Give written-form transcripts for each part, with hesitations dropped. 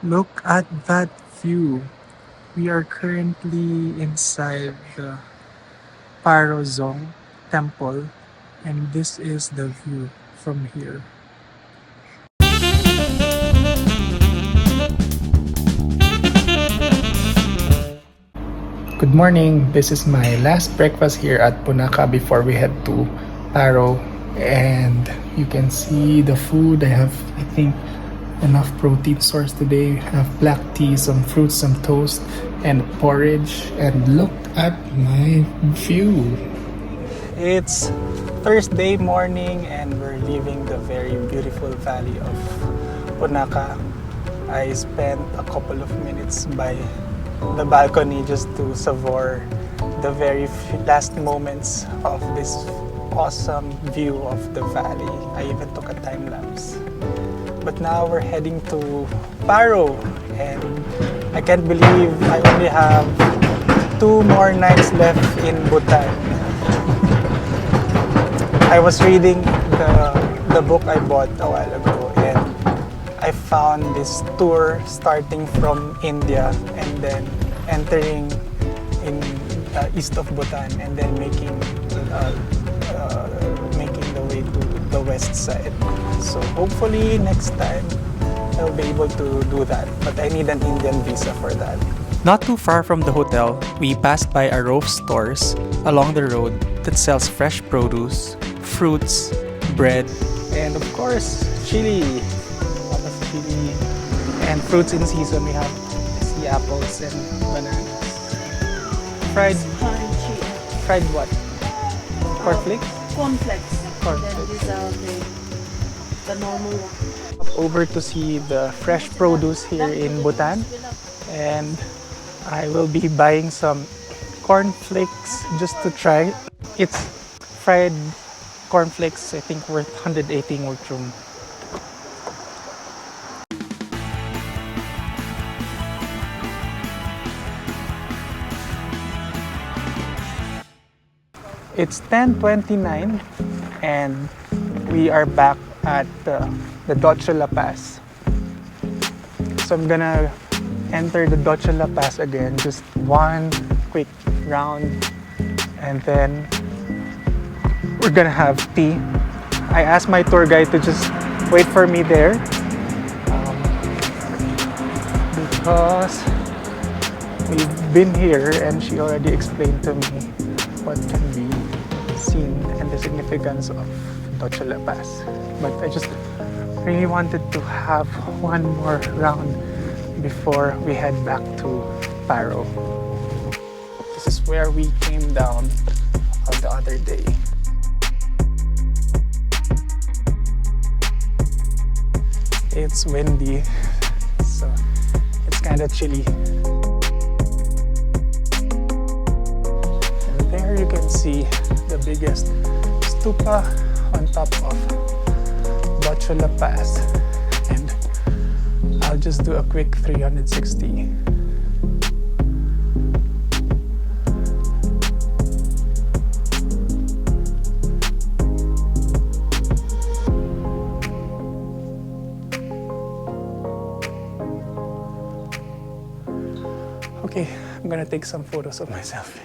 Look at that view. We are currently inside the Paro Dzong temple, and this is the view from here. Good morning. This is my last breakfast here at Punakha before we head to Paro. And you can see the food. I have, I think, enough protein source today. I have black tea, some fruits, some toast, and porridge. And look at my view. It's Thursday morning and we're leaving the very beautiful valley of Punakha. I spent a couple of minutes by the balcony just to savor the very last moments of this awesome view of the valley. I even took a time lapse. But now we're heading to Paro, and I can't believe I only have 2 more nights left in Bhutan. I was reading the book I bought a while ago, and I found this tour starting from India and then entering in east of Bhutan and then making the way to the west side. So hopefully next time I'll be able to do that, but I need an Indian visa for that. Not too far from the hotel, we passed by a row of stores along the road that sells fresh produce, fruits, bread, and of course, chili. A lot of chili and fruits in season. We have sea apples and bananas. Fried what? Cornflakes? Cornflakes. Cornflakes. Then these are the normal one. Over to see the fresh produce here in Bhutan, and I will be buying some cornflakes just to try. It's fried cornflakes, I think worth 180 ngultrum. It's 10:29 and we are back at the Dochula Pass. So I'm gonna enter the Dochula Pass again, just one quick round, and then we're gonna have tea. I asked my tour guide to just wait for me there because we've been here and she already explained to me what can be seen and the significance of Dochula Pass. But I just really wanted to have one more round before we head back to Paro. This is where we came down the other day. It's windy, so it's kind of chilly. And there you can see the biggest stupa on top of Dochula Pass. And I'll just do a quick 360. Okay, I'm gonna take some photos of myself.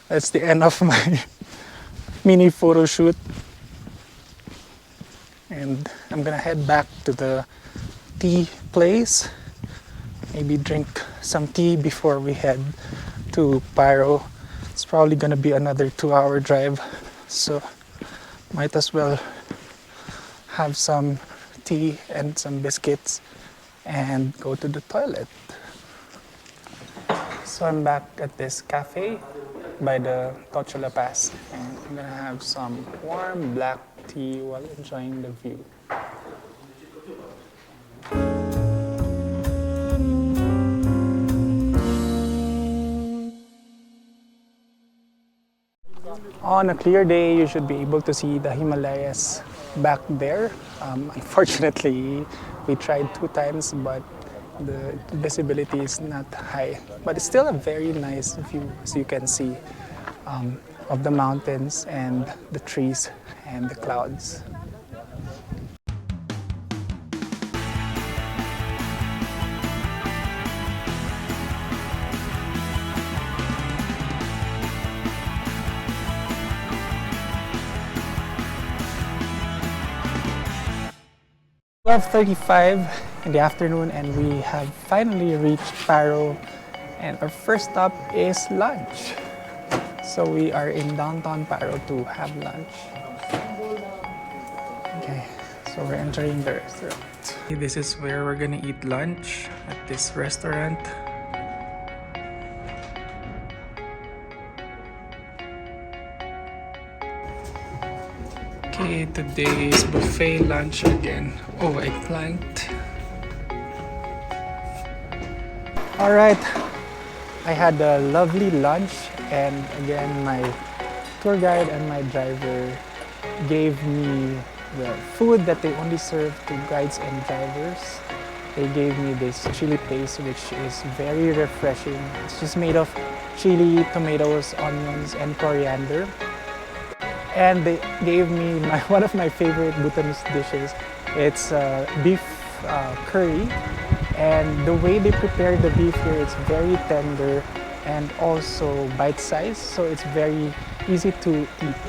That's the end of my mini photo shoot. And I'm gonna head back to the tea place. Maybe drink some tea before we head to Paro. It's probably gonna be another 2-hour drive, so might as well have some tea and some biscuits and go to the toilet. So I'm back at this cafe by the Dochula Pass, and I'm gonna have some warm black tea while enjoying the view. On a clear day, you should be able to see the Himalayas back there. Unfortunately, we tried 2 times, but the visibility is not high, but it's still a very nice view, as you can see, of the mountains and the trees and the clouds. 12:35 in the afternoon, and we have finally reached Paro, and our first stop is lunch. So we are in downtown Paro to have lunch. Okay, so we're entering the restaurant. This is where we're gonna eat lunch, at this restaurant. Okay, today is buffet lunch again. Oh, eggplant. Alright, I had a lovely lunch, and again my tour guide and my driver gave me the food that they only serve to guides and drivers. They gave me this chili paste, which is very refreshing. It's just made of chili, tomatoes, onions, and coriander. And they gave me one of my favorite Bhutanese dishes. It's beef curry, and the way they prepare the beef here, it's very tender and also bite-sized, so it's very easy to eat.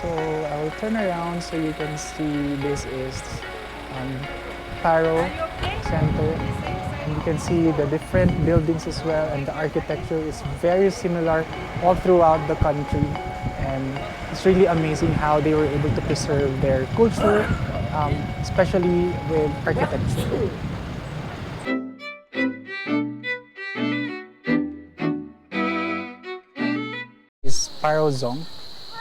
So I will turn around so you can see this is Paro Center, and you can see the different buildings as well, and the architecture is very similar all throughout the country. And it's really amazing how they were able to preserve their culture, especially with architecture. Is Paro Dzong,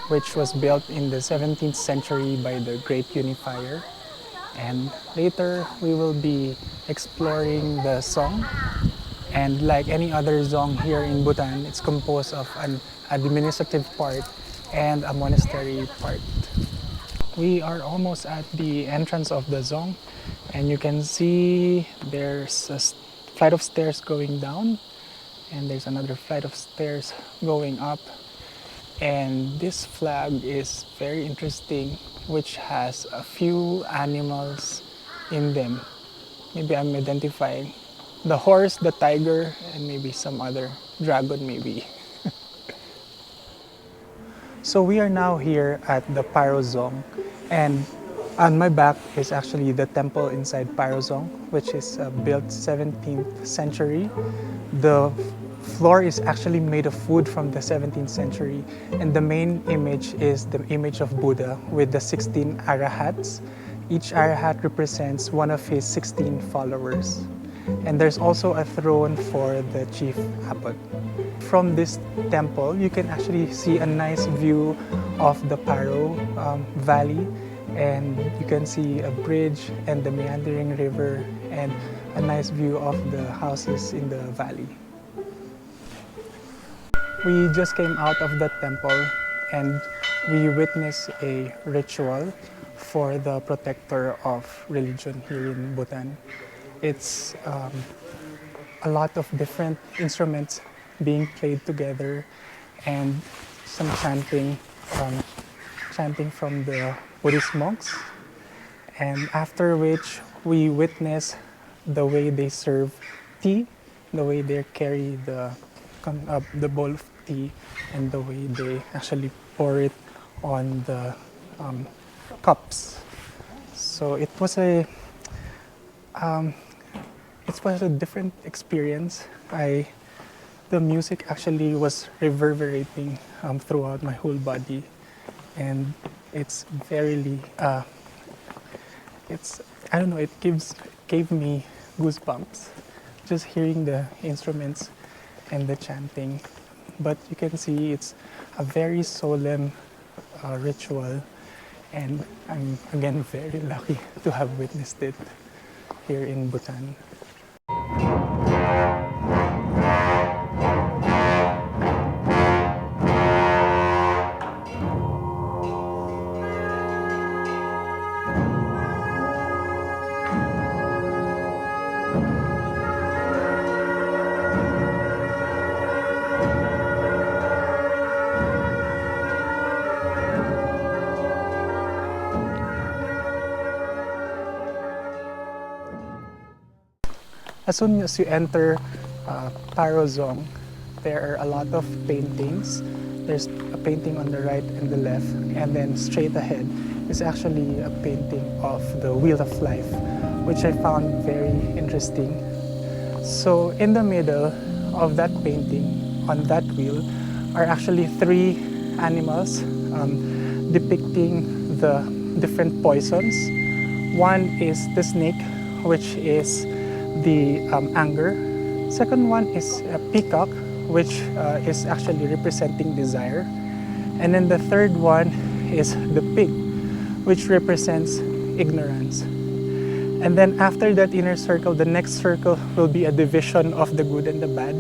which was built in the 17th century by the Great Unifier. And later we will be exploring the Dzong. And like any other Dzong here in Bhutan, it's composed of an administrative part and a monastery part. We are almost at the entrance of the Dzong, and you can see there's a flight of stairs going down, and there's another flight of stairs going up. And this flag is very interesting, which has a few animals in them. Maybe I'm identifying the horse, the tiger, and maybe some other dragon maybe. So we are now here at the Paro Dzong, and on my back is actually the temple inside Paro Dzong, which is built 17th century. The floor is actually made of wood from the 17th century, and the main image is the image of Buddha with the 16 arahats. Each arahat represents one of his 16 followers. And there's also a throne for the chief abbot. From this temple, you can actually see a nice view of the Paro Valley, and you can see a bridge and the meandering river and a nice view of the houses in the valley. We just came out of the temple and we witnessed a ritual for the protector of religion here in Bhutan. It's a lot of different instruments being played together and some chanting from the Buddhist monks. And after which we witness the way they serve tea, the way they carry the bowl of tea, and the way they actually pour it on the cups. So it was a different experience. The music actually was reverberating throughout my whole body, and it's very I don't know, it gave me goosebumps just hearing the instruments and the chanting. But you can see it's a very solemn ritual, and I'm again very lucky to have witnessed it here in Bhutan. As soon as you enter Paro Dzong, there are a lot of paintings. There's a painting on the right and the left, and then straight ahead is actually a painting of the Wheel of Life, which I found very interesting. So in the middle of that painting, on that wheel, are actually three animals depicting the different poisons. One is the snake, which is the anger. Second one is a peacock, which is actually representing desire. And then the third one is the pig, which represents ignorance. And then after that inner circle, the next circle will be a division of the good and the bad.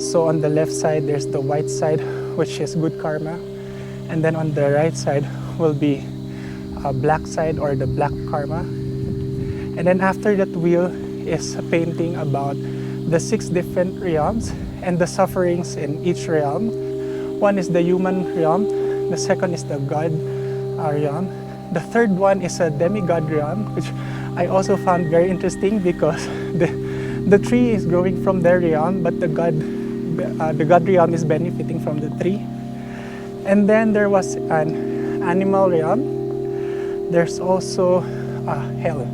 So on the left side, there's the white side, which is good karma. And then on the right side will be a black side, or the black karma. And then after that wheel is a painting about the 6 different realms and the sufferings in each realm. One is the human realm, the second is the god realm, the third one is a demigod realm, which I also found very interesting because the tree is growing from their realm, but the god realm is benefiting from the tree. And then there was an animal realm. There's also a hell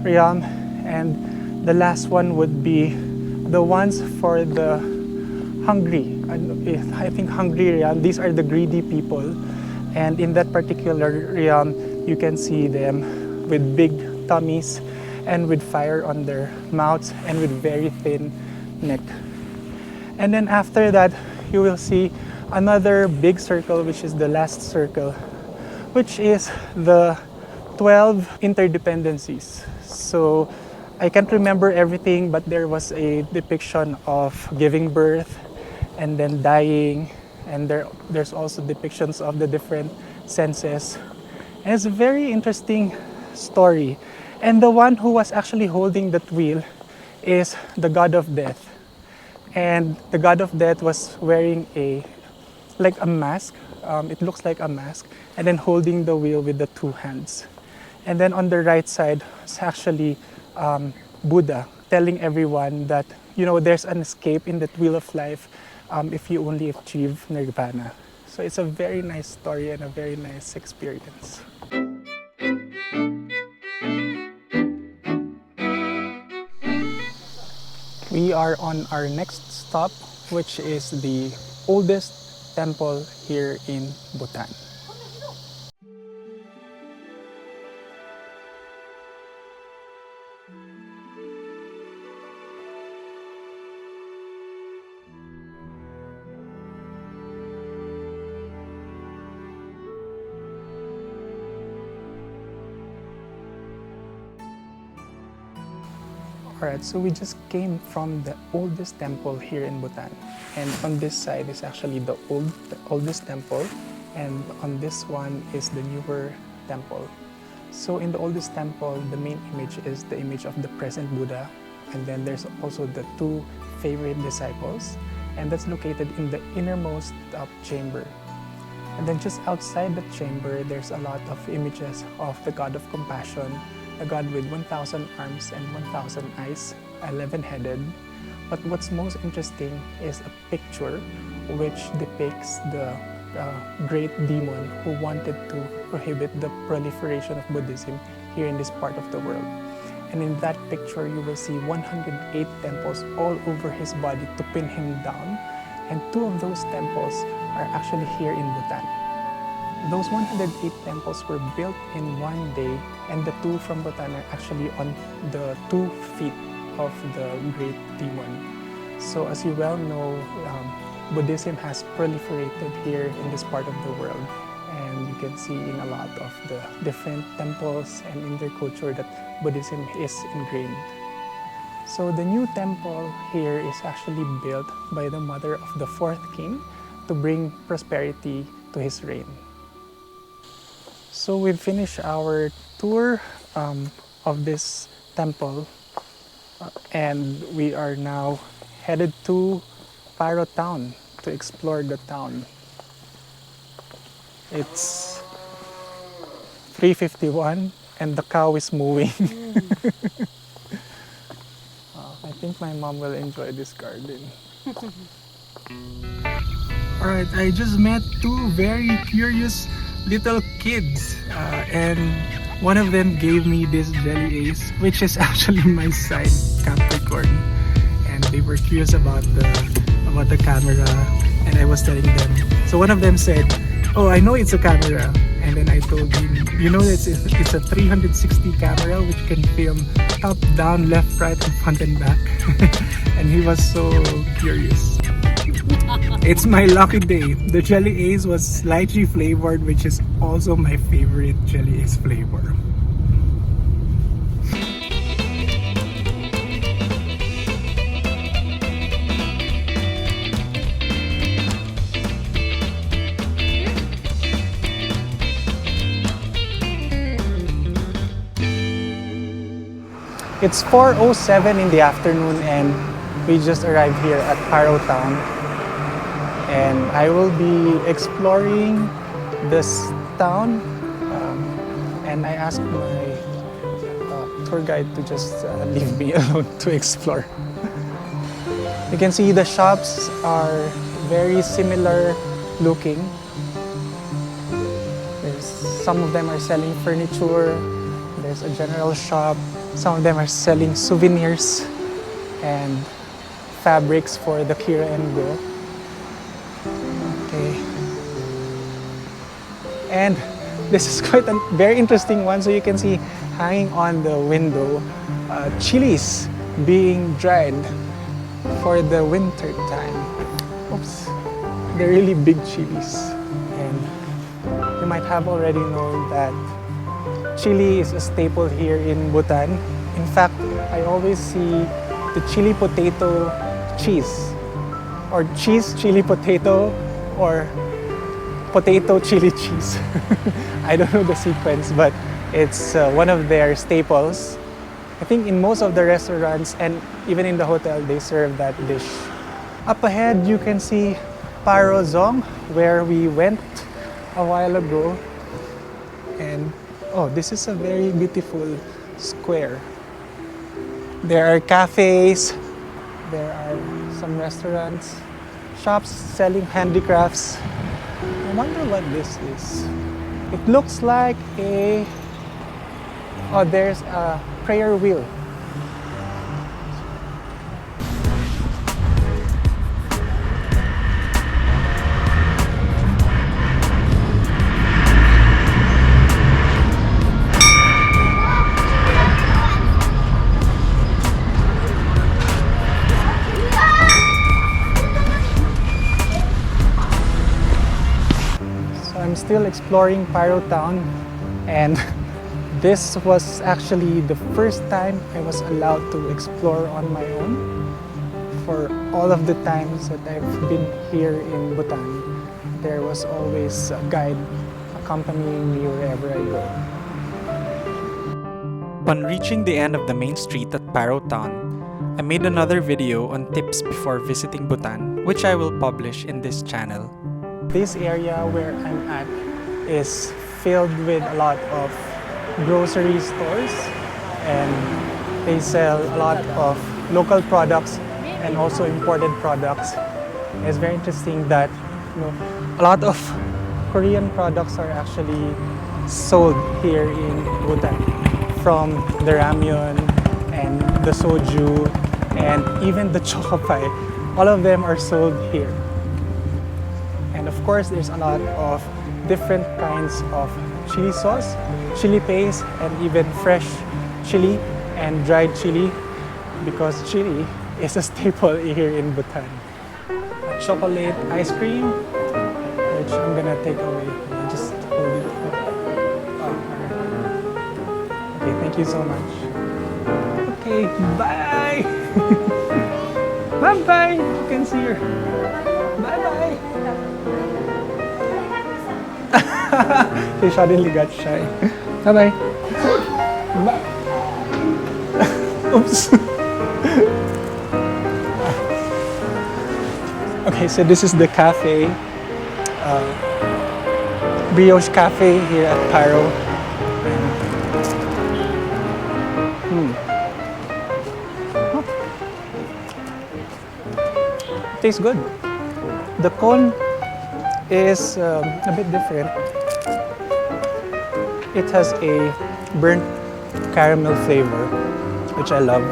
realm, and the last one would be the ones for the hungry. I think hungry realm. These are the greedy people, and in that particular realm, you can see them with big tummies and with fire on their mouths and with very thin neck. And then after that, you will see another big circle, which is the last circle, which is the 12 interdependencies. So I can't remember everything, but there was a depiction of giving birth and then dying, and there's also depictions of the different senses. And it's a very interesting story. And the one who was actually holding that wheel is the god of death. And the god of death was wearing a mask. It looks like a mask, and then holding the wheel with the 2 hands. And then on the right side is actually Buddha telling everyone that, you know, there's an escape in that wheel of life if you only achieve nirvana. So it's a very nice story and a very nice experience. We are on our next stop, which is the oldest temple here in Bhutan. Alright, so we just came from the oldest temple here in Bhutan. And on this side is actually the oldest temple, and on this one is the newer temple. So in the oldest temple, the main image is the image of the present Buddha, and then there's also the 2 favorite disciples, and that's located in the innermost chamber. And then just outside the chamber, there's a lot of images of the God of Compassion, a God with 1,000 arms and 1,000 eyes, 11-headed. But what's most interesting is a picture which depicts the great demon who wanted to prohibit the proliferation of Buddhism here in this part of the world. And in that picture, you will see 108 temples all over his body to pin him down. And 2 of those temples are actually here in Bhutan. Those 108 temples were built in one day, and the 2 from Bhutan are actually on the 2 feet of the great demon. So as you well know, Buddhism has proliferated here in this part of the world, and you can see in a lot of the different temples and in their culture that Buddhism is ingrained. So the new temple here is actually built by the mother of the 4th king to bring prosperity to his reign. So we've finished our tour of this temple, and we are now headed to Paro Town to explore the town. It's 3:51 and the cow is mooing. I I think my mom will enjoy this garden. Alright, I just met two very curious little kids, and one of them gave me this jelly ace, which is actually my side Capricorn, and they were curious about the camera, and I was telling them. So one of them said, "Oh, I know it's a camera," and then I told him, "You know, it's a 360 camera which can film up, down, left, right, and front and back." And he was so curious. It's my lucky day. The jelly ace was lychee flavored, which is also my favorite jelly ace flavor. It's 4:07 in the afternoon and we just arrived here at Paro Town. And I will be exploring this town, and I asked my tour guide to just leave me alone to explore. You can see the shops are very similar looking. Some of them are selling furniture, there's a general shop, some of them are selling souvenirs and fabrics for the Kira and Go. Okay. And this is quite a very interesting one. So you can see hanging on the window chilies being dried for the winter time. Oops, they're really big chilies. And you might have already known that chili is a staple here in Bhutan. In fact, I always see the chili potato cheese, or cheese chili potato, or potato chili cheese. I don't know the sequence, but it's one of their staples. I think in most of the restaurants and even in the hotel, they serve that dish. Up ahead, you can see Paro Dzong, where we went a while ago. And oh, this is a very beautiful square. There are cafes, there are some restaurants, shops selling handicrafts. I wonder what this is. It looks like there's a prayer wheel. I'm still exploring Paro Town, and this was actually the first time I was allowed to explore on my own. For all of the times that I've been here in Bhutan, there was always a guide accompanying me wherever I go. On reaching the end of the main street at Paro Town, I made another video on tips before visiting Bhutan, which I will publish in this channel. This area where I'm at is filled with a lot of grocery stores, and they sell a lot of local products and also imported products. It's very interesting that a lot of Korean products are actually sold here in Bhutan, from the ramyeon and the soju and even the chokopie. All of them are sold here. And of course, there's a lot of different kinds of chili sauce, chili paste, and even fresh chili and dried chili, because chili is a staple here in Bhutan. A chocolate ice cream, which I'm gonna take away. I'll just hold it. Oh, alright. Okay, thank you so much. Okay, bye! Bye-bye! You can see her. Bye-bye! She suddenly got shy. Bye-bye. Bye. Oops. Okay, so this is the cafe. Brioche Cafe here at Paro. Tastes good. The cone is a bit different. It has a burnt caramel flavor, which I love.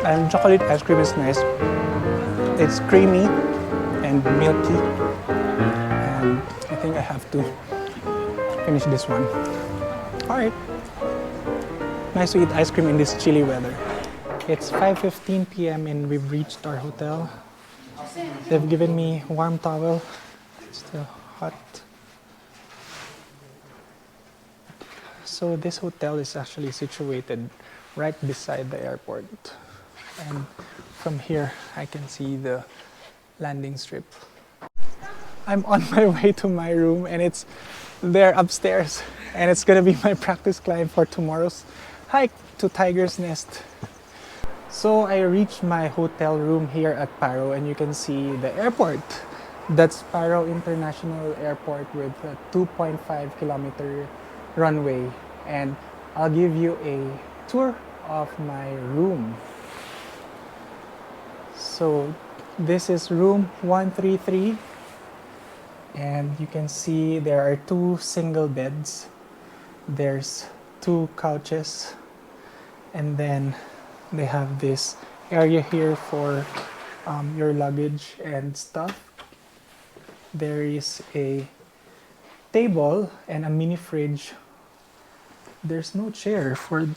And chocolate ice cream is nice. It's creamy and milky. And I think I have to finish this one. All right. Nice to eat ice cream in this chilly weather. It's 5:15 p.m. and we've reached our hotel. They've given me a warm towel. It's still hot. So this hotel is actually situated right beside the airport. And from here, I can see the landing strip. I'm on my way to my room and it's there upstairs. And it's gonna be my practice climb for tomorrow's hike to Tiger's Nest. So I reached my hotel room here at Paro and you can see the airport. That's Paro International Airport with a 2.5 kilometer runway. And I'll give you a tour of my room. So this is room 133 and you can see there are 2 single beds. There's 2 couches and then they have this area here for your luggage and stuff. There is a table and a mini fridge. There's no chair for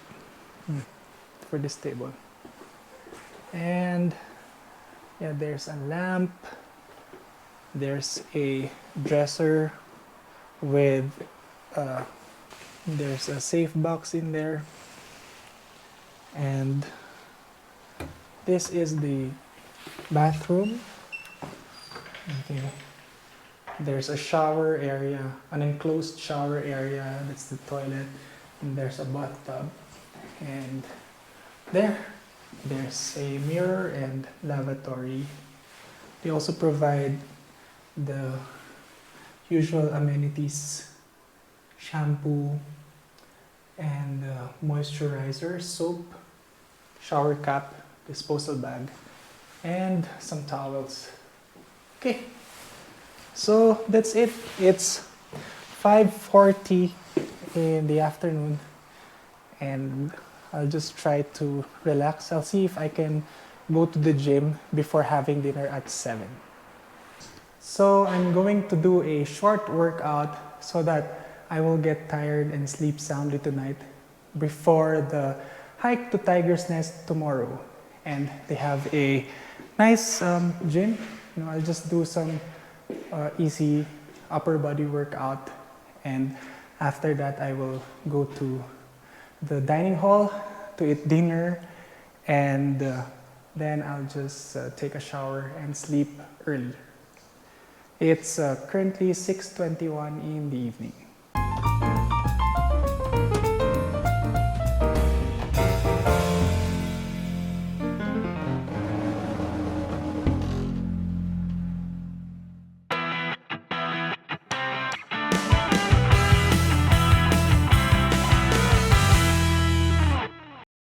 this table. And yeah, there's a lamp. There's a dresser with there's a safe box in there. And this is the bathroom. Okay. There's a shower area, an enclosed shower area. That's the toilet. And there's a bathtub. And there's a mirror and lavatory. They also provide the usual amenities, shampoo and moisturizer, soap, shower cap, disposal bag, and some towels. Okay, so that's it. It's 5:40 in the afternoon and I'll just try to relax. I'll see if I can go to the gym before having dinner at 7. So I'm going to do a short workout so that I will get tired and sleep soundly tonight before the hike to Tiger's Nest tomorrow. And they have a nice gym. I'll just do some easy upper body workout and after that I will go to the dining hall to eat dinner and then I'll just take a shower and sleep early. It's currently 6:21 in the evening.